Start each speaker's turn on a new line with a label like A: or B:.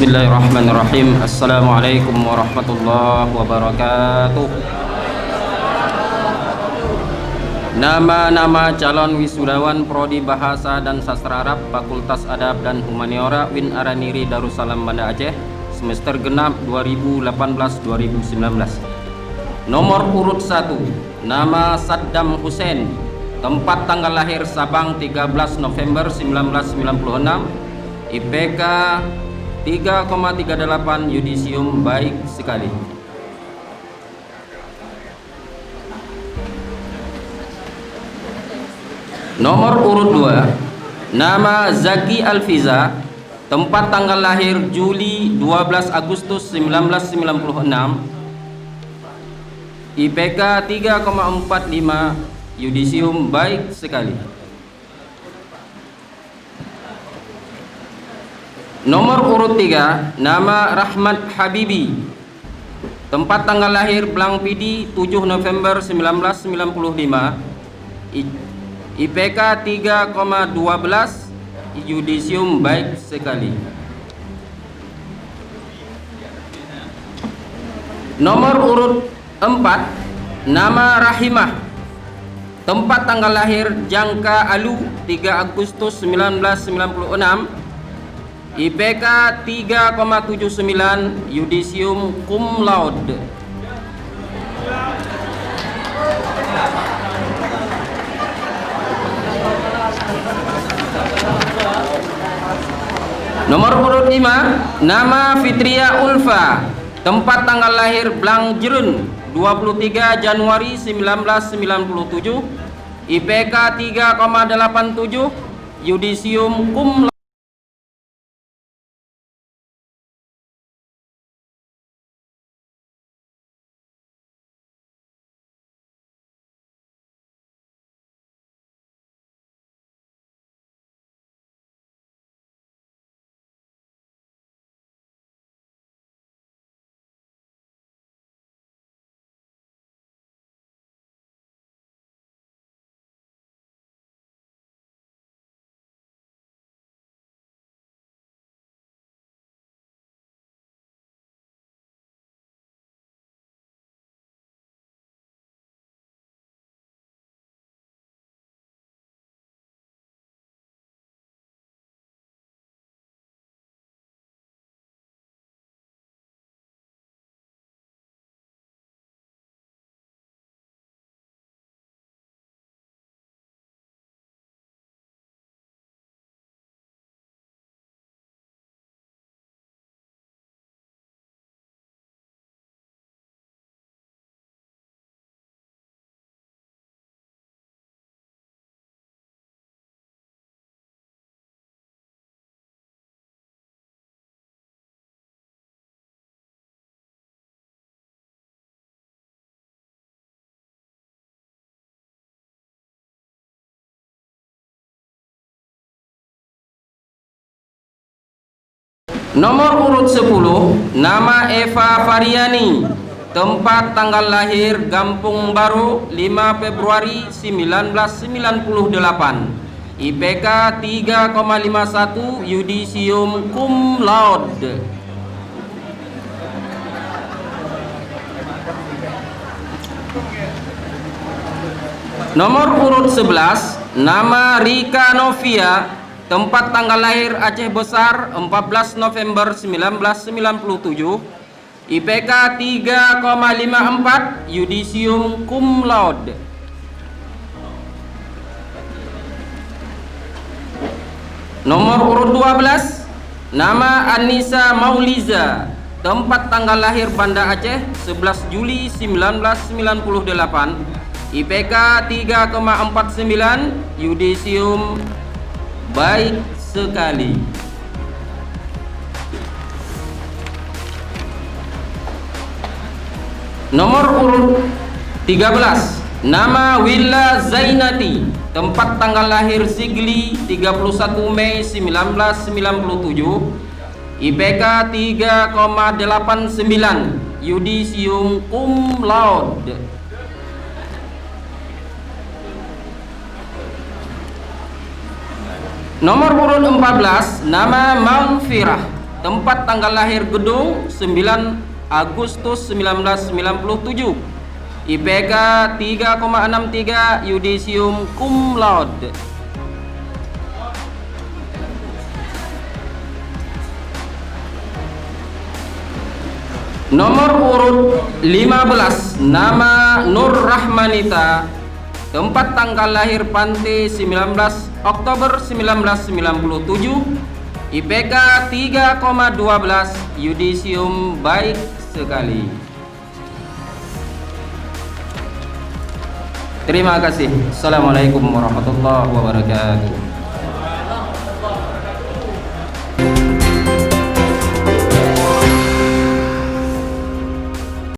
A: Bismillahirrahmanirrahim. Assalamualaikum warahmatullahi wabarakatuh. Nama-nama calon wisudawan Prodi Bahasa dan Sastra Arab Fakultas Adab dan Humaniora Win Araniri Darussalam Banda Aceh semester genap 2018-2019. Nomor urut 1, nama Saddam Hussein, tempat tanggal lahir Sabang 13 November 1996, IPK 3,38, yudisium baik sekali. Nomor urut 2, nama Zaki Alfiza, tempat tanggal lahir Juli 12 Agustus 1996, IPK 3,45, yudisium baik sekali. Nomor urut 3, nama Rahmat Habibi, tempat tanggal lahir Blang Pidi 7 November 1995, IPK 3,12, yudisium baik sekali. Nomor urut 4, nama Rahimah, tempat tanggal lahir Jangka Alu 3 Agustus 1996, IPK 3,79, yudisium cum laude. Nomor urut 5, nama Fitria Ulfa, tempat tanggal lahir Blang Jerun 23 Januari 1997, IPK 3,87, yudisium cum laude. Nomor urut 10, nama Eva Variani, tempat tanggal lahir Gampung Baru 5 Februari 1998, IPK 3,51, yudisium cum laude. Nomor urut 11, nama Rika Novia, tempat tanggal lahir Aceh Besar 14 November 1997, IPK 3,54, yudisium cum laude. Nomor urut 12, nama Anissa Mauliza, tempat tanggal lahir Banda Aceh 11 Juli 1998, IPK 3,49, yudisium baik sekali. Nomor urut 13, nama Willa Zainati, tempat tanggal lahir Sigli 31 Mei 1997, IPK 3,89, yudisium cum laude. Nomor urut 14, nama Maghfirah, Tempat tanggal lahir gedung 9 Agustus 1997. IPK 3,63, yudisium cum laude. Nomor urut 15, nama Nur Rahmanita. Tempat tanggal lahir Panti 19 Oktober 1997. IPK 3,12, yudisium baik sekali. Terima kasih. Assalamualaikum warahmatullahi wabarakatuh.